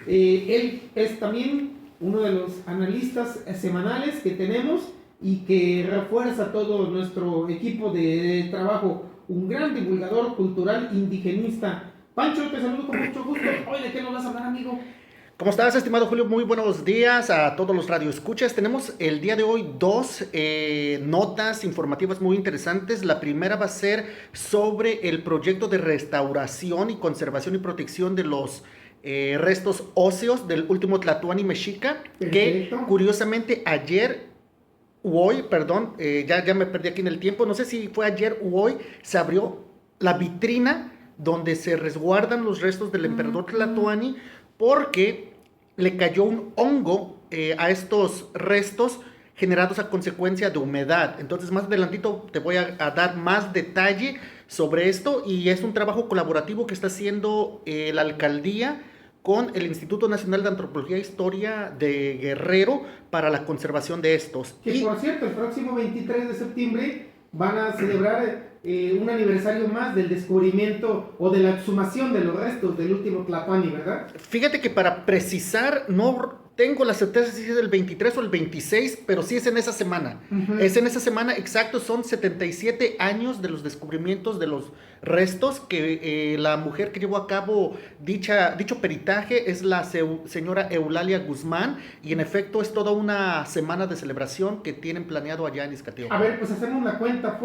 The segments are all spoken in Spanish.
Él es también uno de los analistas semanales que tenemos y que refuerza todo nuestro equipo de trabajo, un gran divulgador cultural indigenista. Pancho, te saludo con mucho gusto. Oye, ¿de qué nos vas a hablar, amigo? ¿Cómo estás, estimado Julio? Muy buenos días a todos los radioescuchas. Tenemos el día de hoy dos notas informativas muy interesantes. La primera va a ser sobre el proyecto de restauración y conservación y protección de los restos óseos del último Tlatoani mexica, que Perfecto. curiosamente ayer u hoy, perdón, ya me perdí aquí en el tiempo, no sé si fue ayer u hoy, se abrió la vitrina donde se resguardan los restos del emperador Tlatoani, porque le cayó un hongo a estos restos generados a consecuencia de humedad. Entonces más adelantito te voy a dar más detalle sobre esto, y es un trabajo colaborativo que está haciendo la alcaldía con el Instituto Nacional de Antropología e Historia de Guerrero para la conservación de estos. Que por cierto, el próximo 23 de septiembre van a celebrar un aniversario más del descubrimiento o de la exhumación de los restos del último Tlatoani, ¿verdad? Fíjate que para precisar, no tengo la certeza si es el 23 o el 26, pero sí es en esa semana. Es en esa semana, exacto, son 77 años de los descubrimientos de los restos, que la mujer que llevó a cabo dicho peritaje es la señora Eulalia Guzmán, y en efecto es toda una semana de celebración que tienen planeado allá en Izcateo. A ver, pues hacemos la cuenta.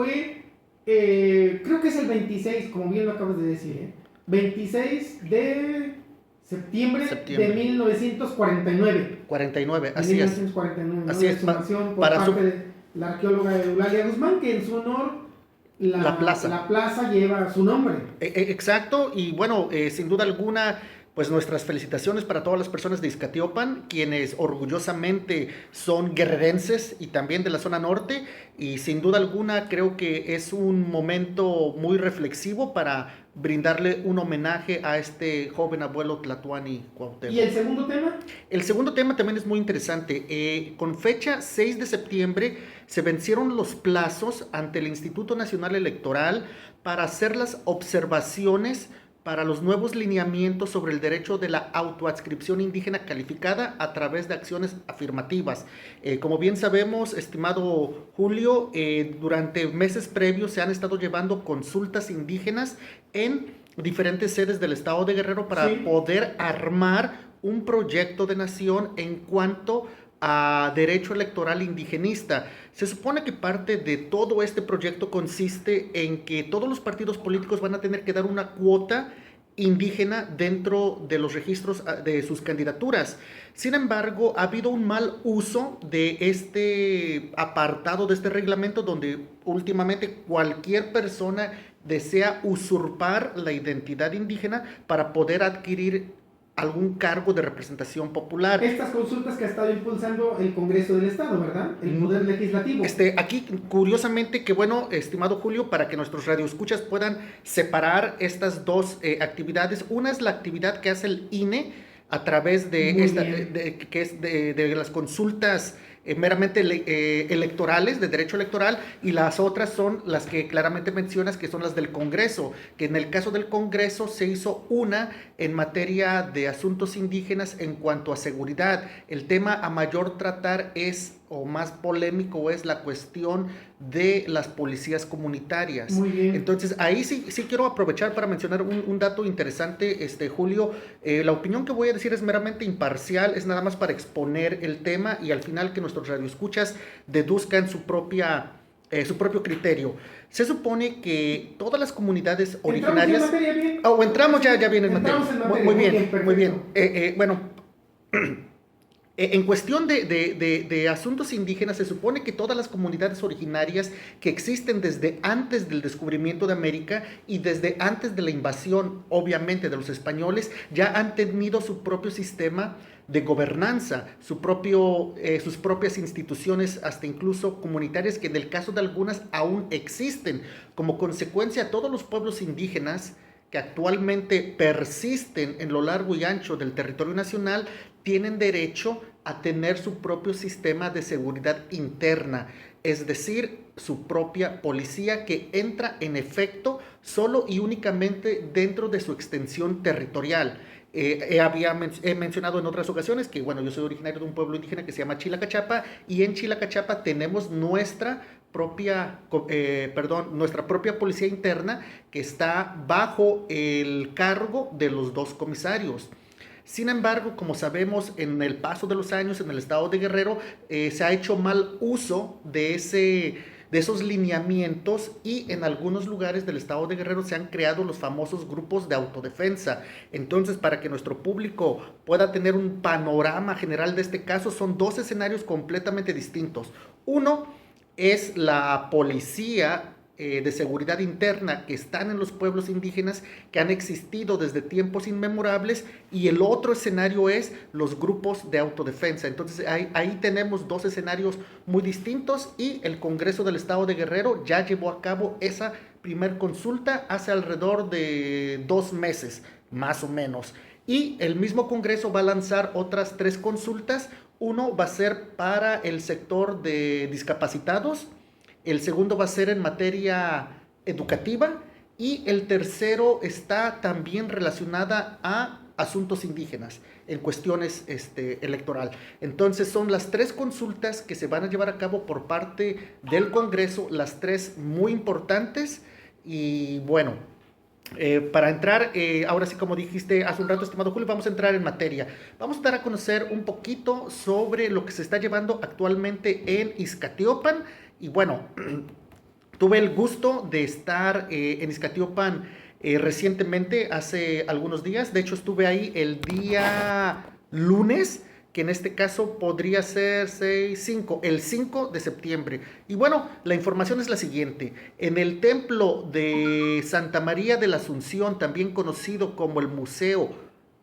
Creo que es el 26, como bien lo acabas de decir, ¿eh? 26 de septiembre de 1949. 49, De así 1949, es. ¿no? Así La es. exhumación por parte de la arqueóloga Eulalia Guzmán, que en su honor la plaza lleva su nombre. Exacto, y bueno, sin duda alguna, pues nuestras felicitaciones para todas las personas de Izcatiopan, quienes orgullosamente son guerrerenses y también de la zona norte, y sin duda alguna creo que es un momento muy reflexivo para brindarle un homenaje a este joven abuelo Tlatoani Cuauhtémoc. ¿Y el segundo tema? El segundo tema también es muy interesante. Con fecha 6 de septiembre se vencieron los plazos ante el Instituto Nacional Electoral para hacer las observaciones para los nuevos lineamientos sobre el derecho de la autoadscripción indígena calificada a través de acciones afirmativas. Como bien sabemos, estimado Julio, durante meses previos se han estado llevando consultas indígenas en diferentes sedes del estado de Guerrero para poder armar un proyecto de nación en cuanto a derecho electoral indigenista. Se supone que parte de todo este proyecto consiste en que todos los partidos políticos van a tener que dar una cuota indígena dentro de los registros de sus candidaturas. Sin embargo, ha habido un mal uso de este apartado, de este reglamento, donde últimamente cualquier persona desea usurpar la identidad indígena para poder adquirir algún cargo de representación popular. Estas consultas que ha estado impulsando el Congreso del Estado, ¿verdad? El Poder Legislativo. Aquí, curiosamente, que bueno, estimado Julio, para que nuestros radioescuchas puedan separar estas dos actividades. Una es la actividad que hace el INE a través de las consultas meramente electorales, de derecho electoral, y las otras son las que claramente mencionas, que son las del Congreso, que en el caso del Congreso se hizo una en materia de asuntos indígenas en cuanto a seguridad. El tema a mayor tratar o más polémico es la cuestión de las policías comunitarias. Muy bien. Entonces ahí sí quiero aprovechar para mencionar un dato interesante, Julio. La opinión que voy a decir es meramente imparcial, es nada más para exponer el tema y al final que nuestros radioescuchas deduzcan su propio criterio. Se supone que todas las comunidades originarias... ¿Entramos en materia bien? Entramos ya viene en materia. En materia. Muy bien. Bueno... En cuestión de asuntos indígenas, se supone que todas las comunidades originarias que existen desde antes del descubrimiento de América y desde antes de la invasión, obviamente, de los españoles, ya han tenido su propio sistema de gobernanza, sus propias instituciones, hasta incluso comunitarias, que en el caso de algunas aún existen. Como consecuencia, todos los pueblos indígenas que actualmente persisten en lo largo y ancho del territorio nacional tienen derecho a tener su propio sistema de seguridad interna, es decir, su propia policía, que entra en efecto solo y únicamente dentro de su extensión territorial. He mencionado en otras ocasiones que, bueno, yo soy originario de un pueblo indígena que se llama Chilacachapa, y en Chilacachapa tenemos nuestra nuestra propia policía interna que está bajo el cargo de los dos comisarios. Sin embargo, como sabemos, en el paso de los años en el estado de Guerrero se ha hecho mal uso de esos lineamientos, y en algunos lugares del estado de Guerrero se han creado los famosos grupos de autodefensa. Entonces, para que nuestro público pueda tener un panorama general de este caso, son dos escenarios completamente distintos. Uno es la policía de seguridad interna que están en los pueblos indígenas, que han existido desde tiempos inmemorables, y el otro escenario es los grupos de autodefensa. Entonces ahí tenemos dos escenarios muy distintos, y el Congreso del Estado de Guerrero ya llevó a cabo esa primer consulta hace alrededor de 2 meses, más o menos. Y el mismo Congreso va a lanzar otras 3 consultas. Uno va a ser para el sector de discapacitados, el segundo va a ser en materia educativa, y el tercero está también relacionada a asuntos indígenas en cuestiones electoral. Entonces son las 3 consultas que se van a llevar a cabo por parte del Congreso, las 3 muy importantes. Y bueno, para entrar, ahora sí, como dijiste hace un rato, estimado Julio, vamos a entrar en materia. Vamos a dar a conocer un poquito sobre lo que se está llevando actualmente en Izcatiopan. Y bueno, tuve el gusto de estar en Izcatiopan recientemente, hace algunos días. De hecho, estuve ahí el día lunes, que en este caso podría ser el 5 de septiembre. Y bueno, la información es la siguiente. En el templo de Santa María de la Asunción, también conocido como el Museo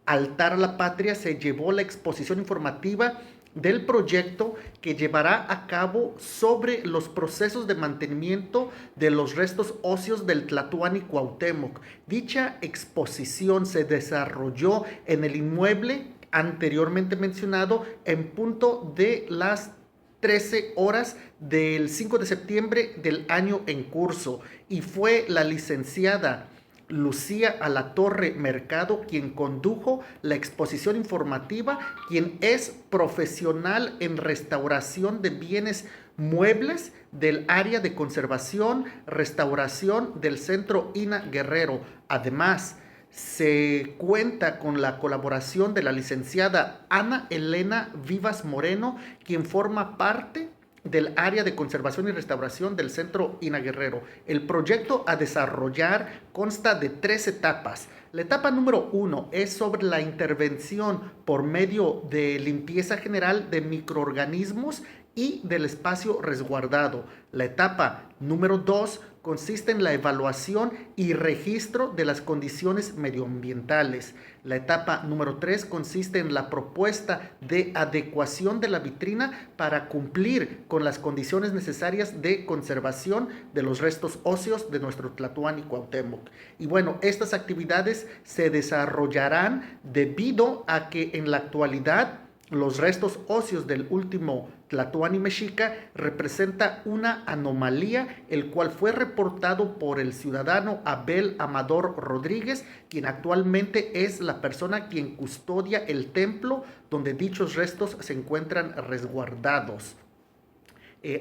Altar a la Patria, se llevó la exposición informativa del proyecto que llevará a cabo sobre los procesos de mantenimiento de los restos óseos del Tlatoani Cuauhtémoc. Dicha exposición se desarrolló en el inmueble anteriormente mencionado en punto de las 13 horas del 5 de septiembre del año en curso, y fue la licenciada Lucía Alatorre Mercado quien condujo la exposición informativa, quien es profesional en restauración de bienes muebles del área de conservación, restauración del Centro INA Guerrero. Además, se cuenta con la colaboración de la licenciada Ana Elena Vivas Moreno, quien forma parte del área de conservación y restauración del Centro INA Guerrero. El proyecto a desarrollar consta de 3 etapas. La etapa número 1 es sobre la intervención por medio de limpieza general de microorganismos y del espacio resguardado. La etapa número 2 consiste en la evaluación y registro de las condiciones medioambientales. La etapa número 3 consiste en la propuesta de adecuación de la vitrina para cumplir con las condiciones necesarias de conservación de los restos óseos de nuestro Tlatoani Cuauhtémoc. Y bueno, estas actividades se desarrollarán debido a que en la actualidad los restos óseos del último Tlatoani mexica representa una anomalía, el cual fue reportado por el ciudadano Abel Amador Rodríguez, quien actualmente es la persona quien custodia el templo donde dichos restos se encuentran resguardados.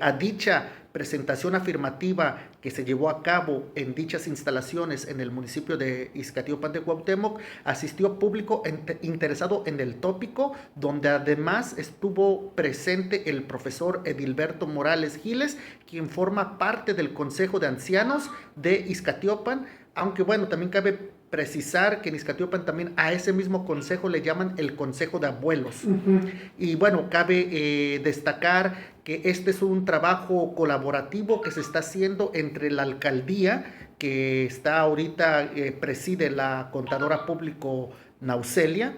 A dicha presentación afirmativa que se llevó a cabo en dichas instalaciones en el municipio de Izcatiopan de Cuauhtémoc, asistió público interesado en el tópico, donde además estuvo presente el profesor Edilberto Morales Giles, quien forma parte del Consejo de Ancianos de Izcatiopan, aunque bueno, también cabe precisar que en Izcatiopan también a ese mismo consejo le llaman el Consejo de Abuelos. Y bueno, cabe destacar que este es un trabajo colaborativo que se está haciendo entre la alcaldía, que está ahorita, preside la contadora público Nauselia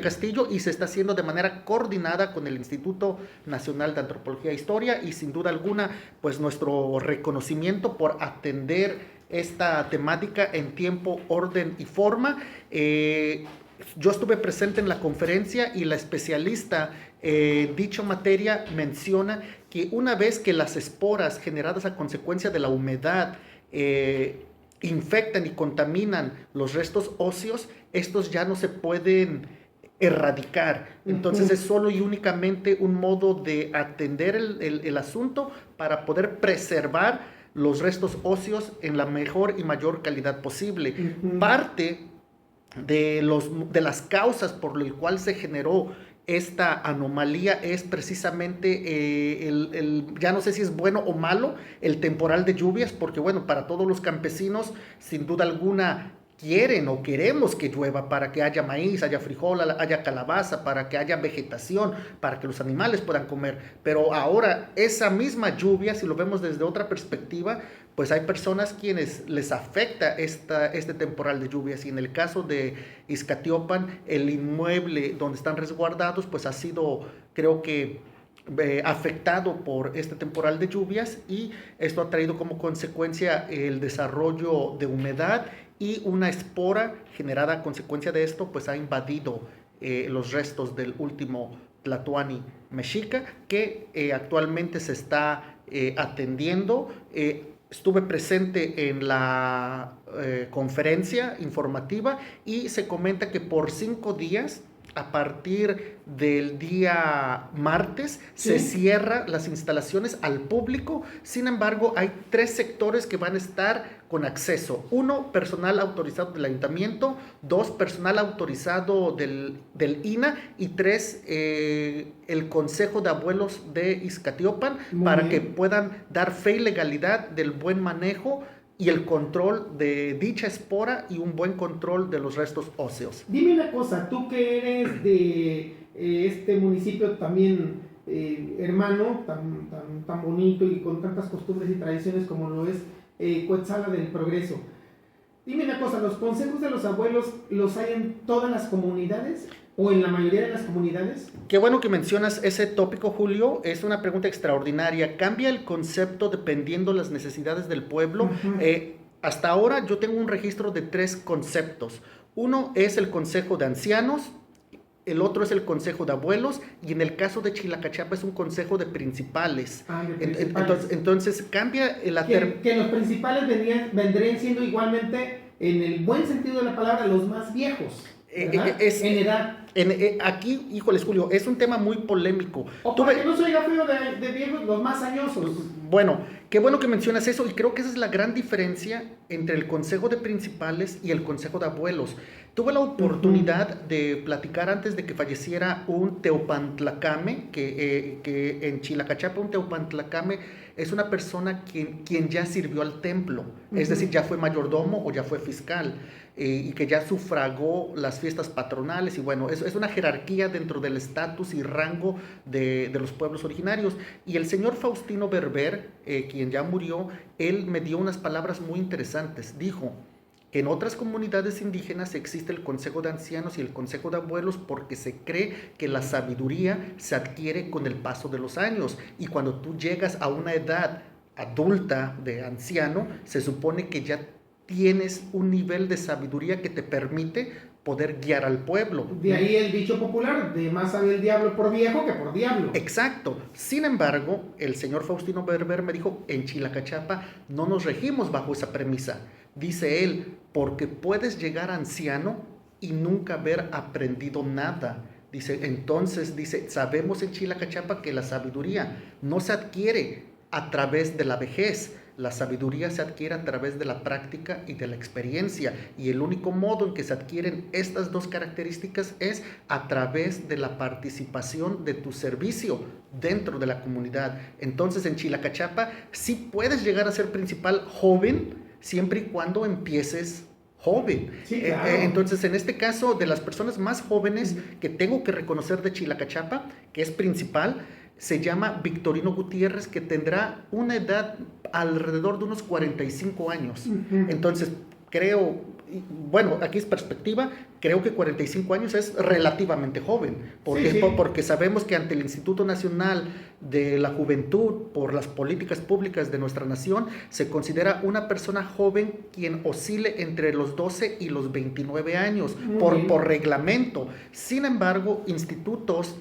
Castillo, y se está haciendo de manera coordinada con el Instituto Nacional de Antropología e Historia, y sin duda alguna, pues nuestro reconocimiento por atender esta temática en tiempo, orden y forma. Yo estuve presente en la conferencia, y la especialista en dicha materia menciona que una vez que las esporas generadas a consecuencia de la humedad infectan y contaminan los restos óseos, estos ya no se pueden erradicar. Entonces es solo y únicamente un modo de atender el asunto para poder preservar los restos óseos en la mejor y mayor calidad posible. Parte de las causas por las cuales se generó esta anomalía es precisamente ya no sé si es bueno o malo, el temporal de lluvias, porque bueno, para todos los campesinos, sin duda alguna, quieren o queremos que llueva para que haya maíz, haya frijol, haya calabaza, para que haya vegetación, para que los animales puedan comer. Pero ahora esa misma lluvia, si lo vemos desde otra perspectiva, pues hay personas quienes les afecta este temporal de lluvias. Y en el caso de Izcatiopan, el inmueble donde están resguardados, pues ha sido, creo que, afectado por este temporal de lluvias, y esto ha traído como consecuencia el desarrollo de humedad, y una espora generada a consecuencia de esto pues ha invadido los restos del último Tlatoani mexica, que actualmente se está atendiendo. Estuve presente en la conferencia informativa y se comenta que por 5 días, a partir del día martes, se cierran las instalaciones al público. Sin embargo, hay 3 sectores que van a estar con acceso. 1, personal autorizado del ayuntamiento. 2, personal autorizado del INAH. Y 3, el Consejo de Abuelos de Izcatiopan, para que puedan dar fe y legalidad del buen manejo y el control de dicha espora y un buen control de los restos óseos. Dime una cosa, tú que eres de este municipio también hermano, tan bonito y con tantas costumbres y tradiciones como lo es Coetzala del Progreso. Dime una cosa, ¿los consejos de los abuelos los hay en todas las comunidades o en la mayoría de las comunidades? Qué bueno que mencionas ese tópico, Julio. Es una pregunta extraordinaria. ¿Cambia el concepto dependiendo las necesidades del pueblo? Hasta ahora yo tengo un registro de 3 conceptos. Uno es el consejo de ancianos, el otro es el consejo de abuelos, y en el caso de Chilacachapa es un consejo de principales. Entonces cambia que los principales vendrían siendo igualmente, en el buen sentido de la palabra, los más viejos, en edad. Aquí, híjoles, Julio, es un tema muy polémico. O para que no se oiga feo de viejos, los más añosos. Bueno, qué bueno que mencionas eso, y creo que esa es la gran diferencia entre el consejo de principales y el consejo de abuelos. Tuve la oportunidad de platicar antes de que falleciera un teopantlacame, que en Chilacachapa un teopantlacame es una persona quien ya sirvió al templo, es decir, ya fue mayordomo o ya fue fiscal, y que ya sufragó las fiestas patronales, y bueno, es una jerarquía dentro del estatus y rango de los pueblos originarios. Y el señor Faustino Berber, quien ya murió, él me dio unas palabras muy interesantes. Dijo que en otras comunidades indígenas existe el consejo de ancianos y el consejo de abuelos porque se cree que la sabiduría se adquiere con el paso de los años, y cuando tú llegas a una edad adulta de anciano, se supone que ya tienes un nivel de sabiduría que te permite poder guiar al pueblo. De ahí el dicho popular, de más sabe el diablo por viejo que por diablo. Exacto. Sin embargo, el señor Faustino Berber me dijo, en Chilacachapa no nos regimos bajo esa premisa. Dice él, porque puedes llegar anciano y nunca haber aprendido nada. Dice, entonces, sabemos en Chilacachapa que la sabiduría no se adquiere a través de la vejez. La sabiduría se adquiere a través de la práctica y de la experiencia, y el único modo en que se adquieren estas 2 características es a través de la participación de tu servicio dentro de la comunidad. Entonces en Chilacachapa sí puedes llegar a ser principal joven, siempre y cuando empieces joven. Sí, claro. Entonces, en este caso, de las personas más jóvenes que tengo que reconocer de Chilacachapa, que es principal, se llama Victorino Gutiérrez, que tendrá una edad alrededor de unos 45 años. Entonces, creo, bueno, aquí es perspectiva, creo que 45 años es relativamente joven, porque sabemos que ante el Instituto Nacional de la Juventud, por las políticas públicas de nuestra nación, se considera una persona joven quien oscile entre los 12 y los 29 años, por reglamento. Sin embargo, institutos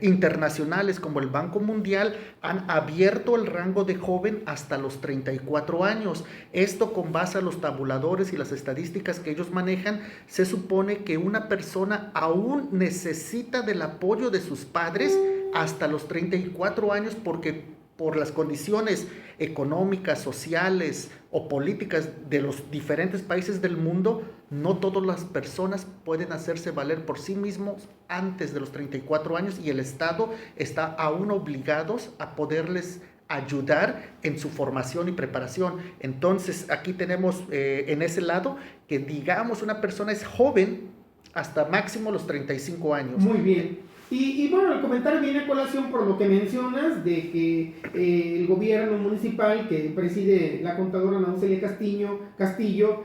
internacionales como el Banco Mundial han abierto el rango de joven hasta los 34 años. Esto con base a los tabuladores y las estadísticas que ellos manejan, se supone que una persona aún necesita del apoyo de sus padres hasta los 34 años porque por las condiciones económicas, sociales o políticas de los diferentes países del mundo, no todas las personas pueden hacerse valer por sí mismos antes de los 34 años y el Estado está aún obligados a poderles ayudar en su formación y preparación. Entonces, aquí tenemos en ese lado que digamos una persona es joven hasta máximo los 35 años. Muy bien. Y bueno, el comentario viene a colación por lo que mencionas de que el gobierno municipal que preside la contadora Naucelia Castillo,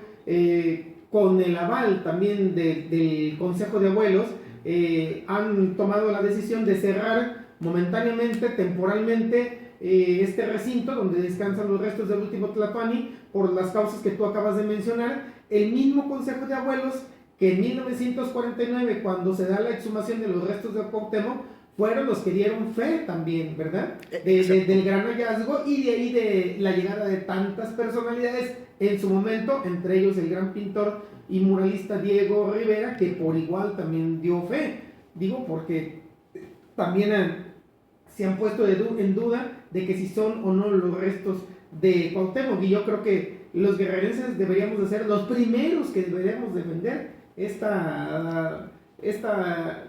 con el aval también del Consejo de Abuelos, han tomado la decisión de cerrar momentáneamente, temporalmente, este recinto donde descansan los restos del último Tlatoani por las causas que tú acabas de mencionar. El mismo Consejo de Abuelos que en 1949, cuando se da la exhumación de los restos de Cuauhtémoc, fueron los que dieron fe también, ¿verdad? Del gran hallazgo y de ahí de la llegada de tantas personalidades en su momento, entre ellos el gran pintor y muralista Diego Rivera, que por igual también dio fe. Digo, porque también se han puesto en duda de que si son o no los restos de Cuauhtémoc, y yo creo que los guerrerenses deberíamos de ser los primeros que deberíamos defender esta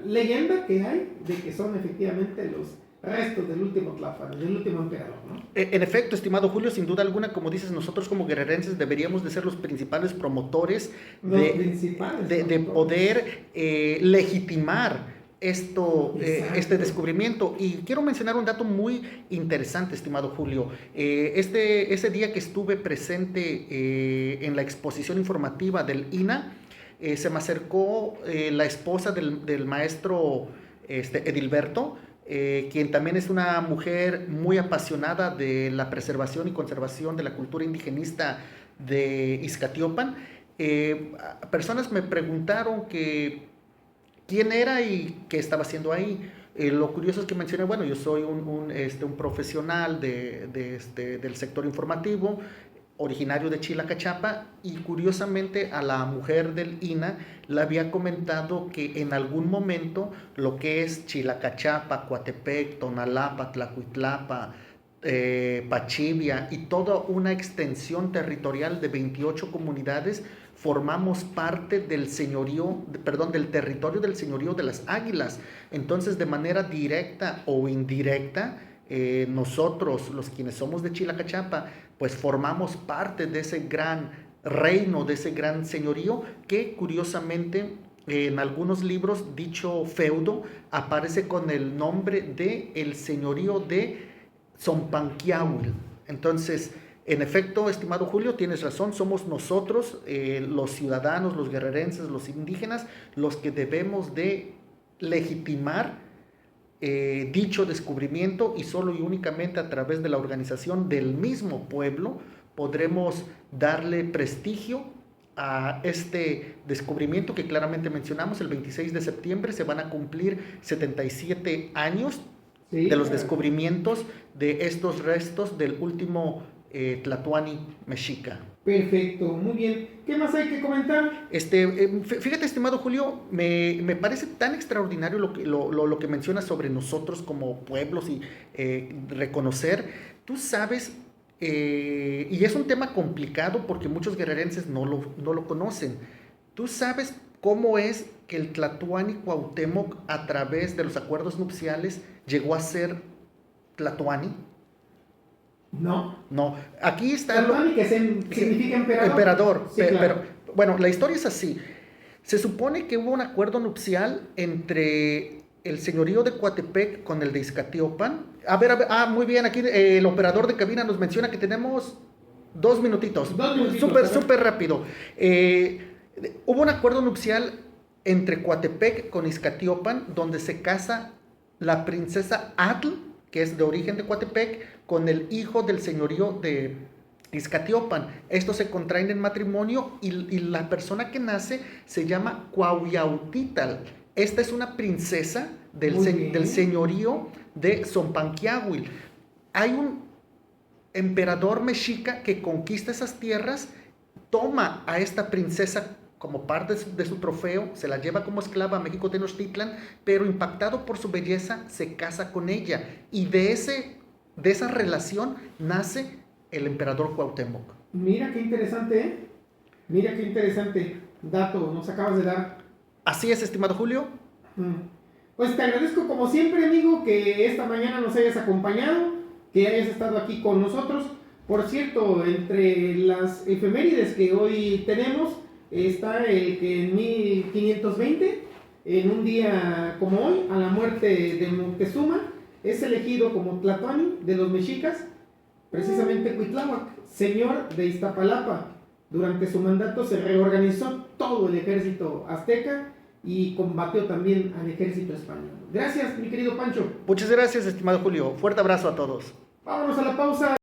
leyenda que hay de que son efectivamente los restos del último Tlatoani, del último emperador, ¿no? En efecto, estimado Julio, sin duda alguna, como dices, nosotros como guerrerenses deberíamos de ser los principales promotores de poder legitimar este descubrimiento. Y quiero mencionar un dato muy interesante, estimado Julio. Ese día que estuve presente en la exposición informativa del INA, se me acercó la esposa del maestro Edilberto, quien también es una mujer muy apasionada de la preservación y conservación de la cultura indigenista de Izcatiopan. Personas me preguntaron quién era y qué estaba haciendo ahí. Lo curioso es que mencioné, bueno, yo soy un profesional del sector informativo, originario de Chilacachapa, y curiosamente a la mujer del INA le había comentado que en algún momento lo que es Chilacachapa, Coatepec, Tonalapa, Tlacuitlapa, Pachivia y toda una extensión territorial de 28 comunidades formamos parte del territorio del señorío de las Águilas. Entonces, de manera directa o indirecta, nosotros, los quienes somos de Chilacachapa, pues formamos parte de ese gran reino, de ese gran señorío que curiosamente en algunos libros dicho feudo aparece con el nombre de el señorío de Zompanquiahuil. Entonces, en efecto, estimado Julio, tienes razón, somos nosotros, los ciudadanos, los guerrerenses, los indígenas, los que debemos de legitimar dicho descubrimiento, y solo y únicamente a través de la organización del mismo pueblo podremos darle prestigio a este descubrimiento que claramente mencionamos. El 26 de septiembre se van a cumplir 77 años de los descubrimientos de estos restos del último Tlatoani mexica. Perfecto, muy bien. ¿Qué más hay que comentar? Fíjate, estimado Julio, me parece tan extraordinario lo que mencionas sobre nosotros como pueblos y reconocer. Tú sabes, y es un tema complicado porque muchos guerrerenses no lo conocen. Tú sabes cómo es que el Tlatoani Cuauhtémoc, a través de los acuerdos nupciales, llegó a ser Tlatoani. No. Aquí está Tlatoani, que significa emperador. Emperador, sí, claro. Pero bueno, la historia es así. Se supone que hubo un acuerdo nupcial entre el señorío de Coatepec con el de Izcatiopan. A ver, muy bien, aquí el operador de cabina nos menciona que tenemos 2 minutitos. Súper rápido. Hubo un acuerdo nupcial entre Coatepec con Izcatiopan, donde se casa la princesa Atl, que es de origen de Coatepec, con el hijo del señorío de Izcatiopan. Estos se contraen en matrimonio y la persona que nace se llama Cuauhyautital. Esta es una princesa del Muy bien. del señorío de Zompanquiahuil. Hay un emperador mexica que conquista esas tierras, toma a esta princesa como parte de su trofeo, se la lleva como esclava a México Tenochtitlan, pero impactado por su belleza se casa con ella, y de esa relación nace el emperador Cuauhtémoc. Mira qué interesante, ¿eh? Mira qué interesante dato nos acabas de dar. Así es, estimado Julio. Pues te agradezco como siempre, amigo, que esta mañana nos hayas acompañado, que hayas estado aquí con nosotros. Por cierto, entre las efemérides que hoy tenemos está el que en 1520, en un día como hoy, a la muerte de Moctezuma, es elegido como Tlatoani de los mexicas, precisamente Cuitláhuac, señor de Iztapalapa. Durante su mandato se reorganizó todo el ejército azteca y combatió también al ejército español. Gracias, mi querido Pancho. Muchas gracias, estimado Julio. Fuerte abrazo a todos. Vámonos a la pausa.